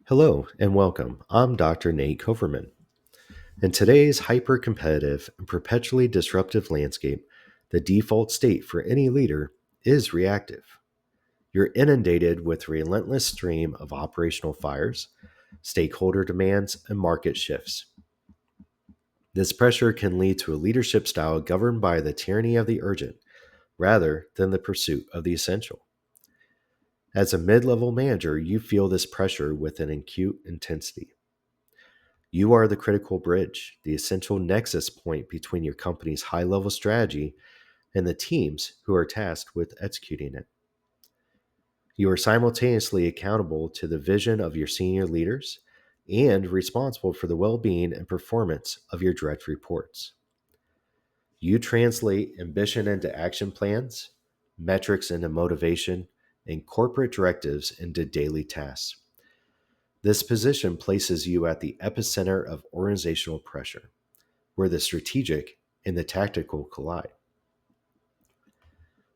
Hello and welcome. I'm Dr. Nate Koverman. In today's hyper competitive and perpetually disruptive landscape, the default state for any leader is reactive. You're inundated with a relentless stream of operational fires, stakeholder demands, and market shifts. This pressure can lead to a leadership style governed by the tyranny of the urgent rather than the pursuit of the essential. As a mid level manager, you feel this pressure with an acute intensity. You are the critical bridge, the essential nexus point between your company's high level strategy and the teams who are tasked with executing it. You are simultaneously accountable to the vision of your senior leaders and responsible for the well being and performance of your direct reports. You translate ambition into action plans, metrics into motivation, and corporate directives into daily tasks. This position places you at the epicenter of organizational pressure, where the strategic and the tactical collide.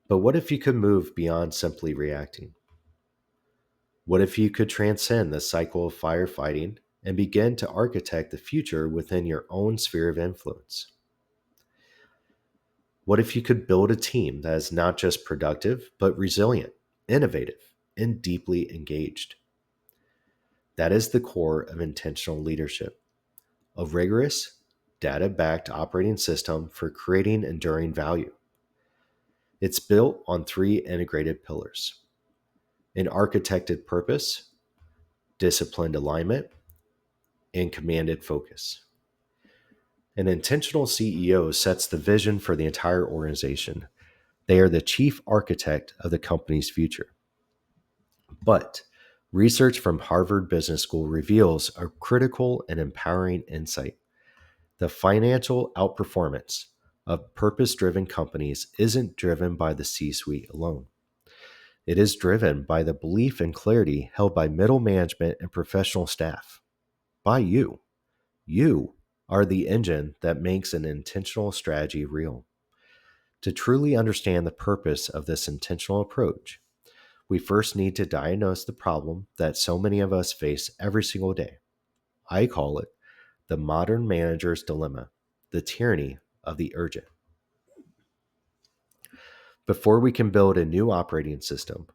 But what if you could move beyond simply reacting? What if you could transcend the cycle of firefighting and begin to architect the future within your own sphere of influence? What if you could build a team that is not just productive, but resilient, innovative, and deeply engaged? That is the core of intentional leadership, a rigorous, data backed operating system for creating enduring value. It's built on three integrated pillars: an architected purpose, disciplined alignment, and commanded focus. An intentional CEO sets the vision for the entire organization. They are the chief architect of the company's future. But research from Harvard Business School reveals a critical and empowering insight. The financial outperformance of purpose driven companies isn't driven by the C suite alone. It is driven by the belief and clarity held by middle management and professional staff. By you. You are the engine that makes an intentional strategy real. To truly understand the purpose of this intentional approach, we first need to diagnose the problem that so many of us face every single day. I call it the modern manager's dilemma, the tyranny of the urgent. Before we can build a new operating system,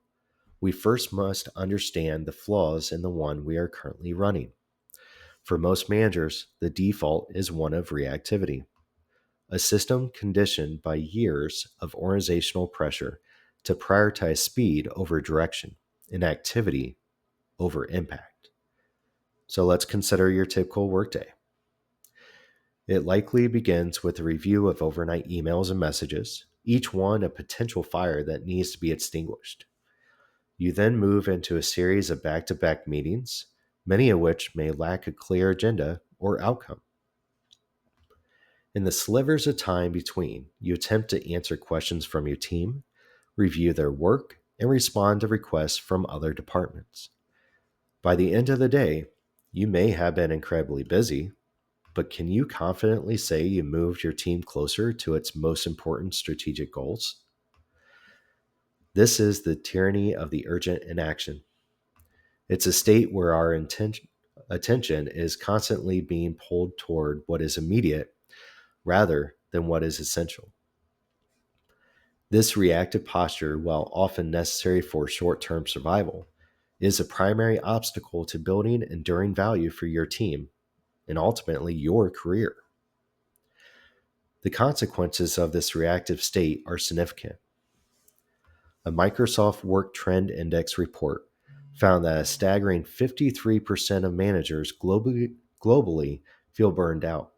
we first must understand the flaws in the one we are currently running. For most managers, the default is one of reactivity, a system conditioned by years of organizational pressure to prioritize speed over direction and activity over impact. So let's consider your typical workday. It likely begins with a review of overnight emails and messages, each one a potential fire that needs to be extinguished. You then move into a series of back to back meetings, many of which may lack a clear agenda or outcome. In the slivers of time between, you attempt to answer questions from your team, review their work, and respond to requests from other departments. By the end of the day, you may have been incredibly busy, but can you confidently say you moved your team closer to its most important strategic goals? This is the tyranny of the urgent in action. It's a state where our attention is constantly being pulled toward what is immediate rather than what is essential. This reactive posture, while often necessary for short term survival, is a primary obstacle to building enduring value for your team and ultimately your career. The consequences of this reactive state are significant. A Microsoft Work Trend Index report found that a staggering 53% of managers globally feel burned out.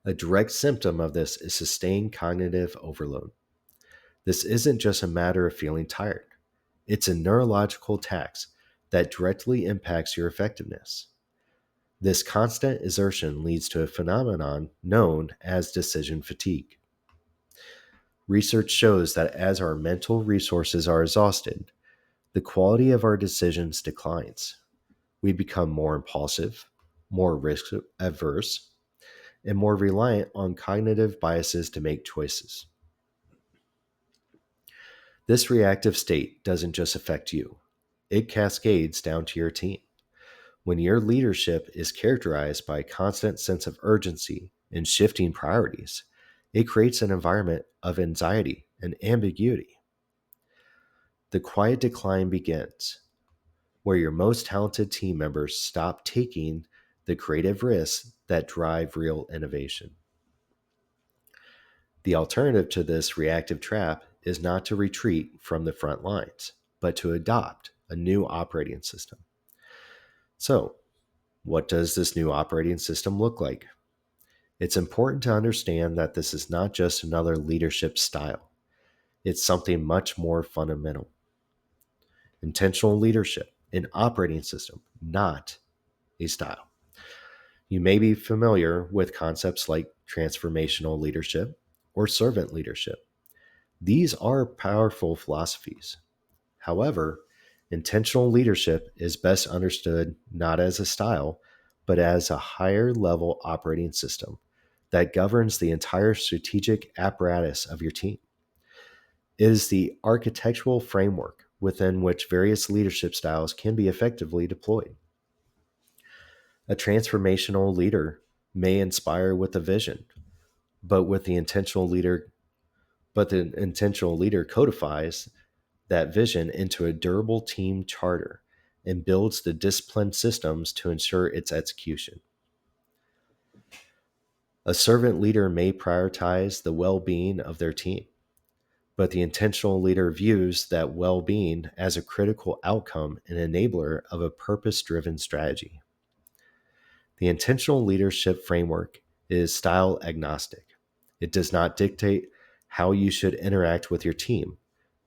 A direct symptom of this is sustained cognitive overload. This isn't just a matter of feeling tired. It's a neurological tax that directly impacts your effectiveness. This constant exertion leads to a phenomenon known as decision fatigue. Research shows that as our mental resources are exhausted, the quality of our decisions declines. We become more impulsive, more risk averse, and more reliant on cognitive biases to make choices. This reactive state doesn't just affect you, it cascades down to your team. When your leadership is characterized by a constant sense of urgency and shifting priorities, it creates an environment of anxiety and ambiguity. The quiet decline begins, where your most talented team members stop taking the creative risks that drive real innovation. The alternative to this reactive trap is not to retreat from the front lines, but to adopt a new operating system. So, what does this new operating system look like? It's important to understand that this is not just another leadership style. It's something much more fundamental. Intentional leadership, an operating system, not a style. You may be familiar with concepts like transformational leadership or servant leadership. These are powerful philosophies. However, intentional leadership is best understood not as a style, but as a higher level operating system that governs the entire strategic apparatus of your team. It is the architectural framework within which various leadership styles can be effectively deployed. A transformational leader may inspire with a vision, but with the intentional leader but the intentional leader codifies that vision into a durable team charter and builds the disciplined systems to ensure its execution. A servant leader may prioritize the well-being of their team, but the intentional leader views that well-being as a critical outcome and enabler of a purpose-driven strategy. The intentional leadership framework is style agnostic. It does not dictate how you should interact with your team,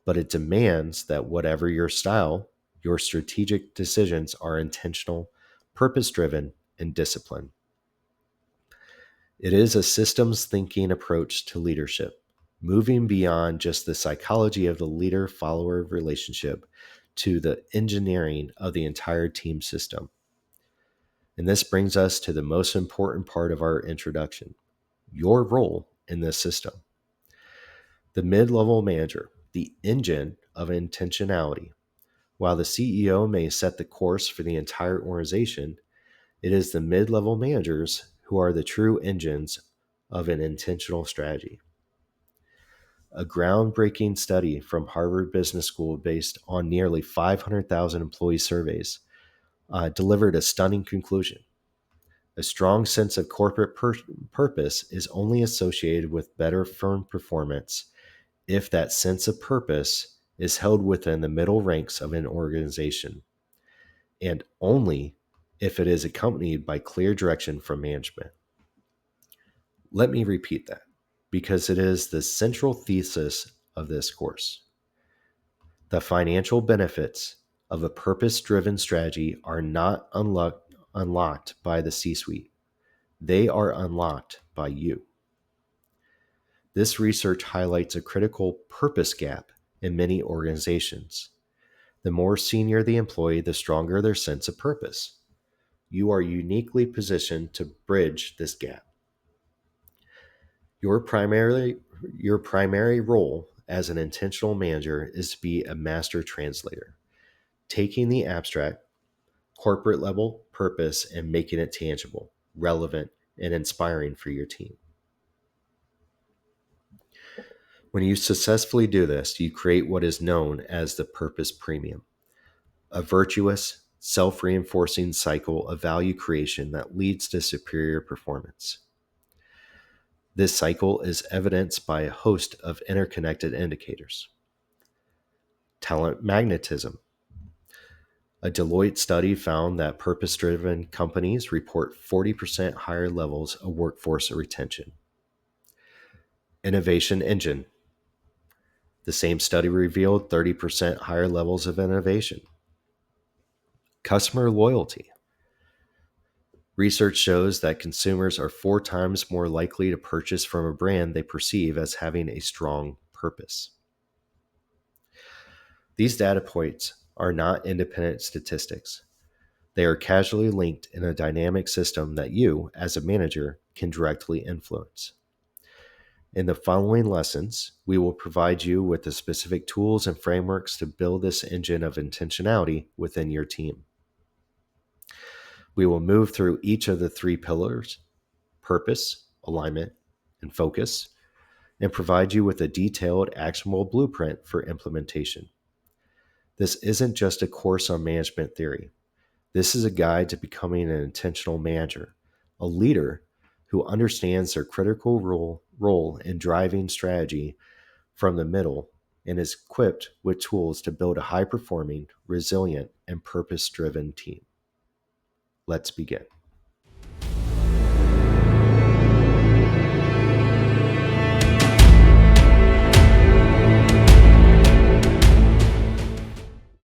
but it demands that whatever your style, your strategic decisions are intentional, purpose driven, and disciplined. It is a systems thinking approach to leadership, moving beyond just the psychology of the leader follower relationship to the engineering of the entire team system. And this brings us to the most important part of our introduction, your role in this system. The mid level manager, the engine of intentionality. While the CEO may set the course for the entire organization, it is the mid level managers who are the true engines of an intentional strategy. A groundbreaking study from Harvard Business School, based on nearly 500,000 employee surveys, delivered a stunning conclusion. A strong sense of corporate purpose is only associated with better firm performance if that sense of purpose is held within the middle ranks of an organization, and only if it is accompanied by clear direction from management. Let me repeat that, because it is the central thesis of this course. The financial benefits of a purpose-driven strategy are not unlocked by the C-suite. They are unlocked by you. This research highlights a critical purpose gap in many organizations. The more senior the employee, the stronger their sense of purpose. You are uniquely positioned to bridge this gap. Your primary role as an intentional manager is to be a master translator, taking the abstract, corporate level purpose and making it tangible, relevant, and inspiring for your team. When you successfully do this, you create what is known as the purpose premium, a virtuous, self-reinforcing cycle of value creation that leads to superior performance. This cycle is evidenced by a host of interconnected indicators. Talent magnetism. A Deloitte study found that purpose-driven companies report 40% higher levels of workforce retention. Innovation engine. The same study revealed 30% higher levels of innovation. Customer loyalty. Research shows that consumers are 4 times more likely to purchase from a brand they perceive as having a strong purpose. These data points are not independent statistics. They are causally linked in a dynamic system that you, as a manager, can directly influence. In the following lessons, we will provide you with the specific tools and frameworks to build this engine of intentionality within your team. We will move through each of the three pillars: purpose, alignment, and focus, and provide you with a detailed, actionable blueprint for implementation. This isn't just a course on management theory. This is a guide to becoming an intentional manager, a leader who understands their critical role in driving strategy from the middle and is equipped with tools to build a high performing, resilient, and purpose driven team. Let's begin.